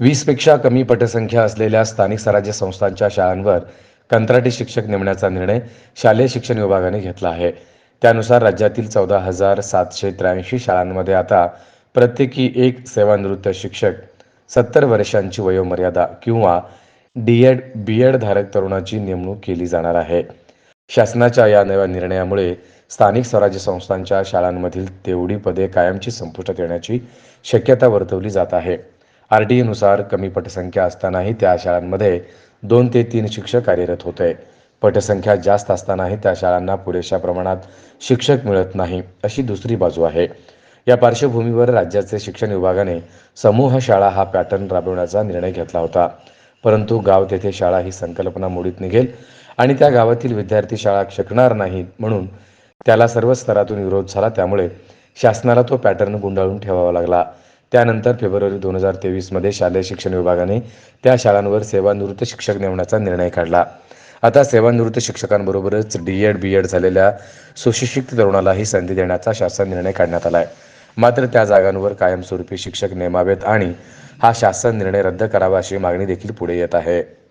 20पेक्षा कमी पटसंख्या असलेल्या स्थानिक स्वराज्य संस्थांच्या शाळांवर कंत्राटी शिक्षक नेमण्याचा निर्णय शालेय शिक्षण विभागाने घेतला आहे. त्यानुसार राज्यातील 14,783 शाळांमध्ये आता प्रत्येकी एक सेवानिवृत्त शिक्षक, 70 वर्षांची वयोमर्यादा किंवा डी-एड, बी-एड धारक तरुणाची नेमणूक केली जाणार आहे. शासनाच्या या नव्या निर्णयामुळे स्थानिक स्वराज्य संस्थांच्या शाळांमधील तेवढी पदे कायमची संपुष्टात येण्याची शक्यता वर्तवली जात आहे. आर-टी-नुसार कमी पटसंख्या असतानाही त्या शाळांमध्ये 2 ते 3 शिक्षक कार्यरत होते. पटसंख्या जास्त असतानाही त्या शाळांना पुरेशा प्रमाणात शिक्षक मिळत नाही, अशी दुसरी बाजू आहे. या पार्श्वभूमीवर राज्याचे शिक्षण विभागाने समूह शाळा हा पॅटर्न राबवण्याचा निर्णय घेतला होता. परंतु गाव तेथे शाळा ही संकल्पना मोडीत निघेल आणि त्या गावातील विद्यार्थी शाळा शिकणार नाहीत म्हणून त्याला सर्व स्तरातून विरोध झाला. त्यामुळे शासनाला तो पॅटर्न गुंडाळून ठेवावा लागला. त्यानंतर फेब्रुवारी 2023 मध्ये शालेय शिक्षण विभागाने त्या शाळांवर सेवानिवृत्त शिक्षक नेमण्याचा निर्णय काढला. आता सेवानिवृत्त शिक्षकांबरोबरच डी-एड, बी-एड झालेल्या सुशिक्षित तरुणालाही संधी देण्याचा शासन निर्णय काढण्यात आला आहे. मात्र त्या जागांवर कायमस्वरूपी शिक्षक नेमावेत आणि हा शासन निर्णय रद्द करावा अशी मागणी देखील पुढे येत आहे.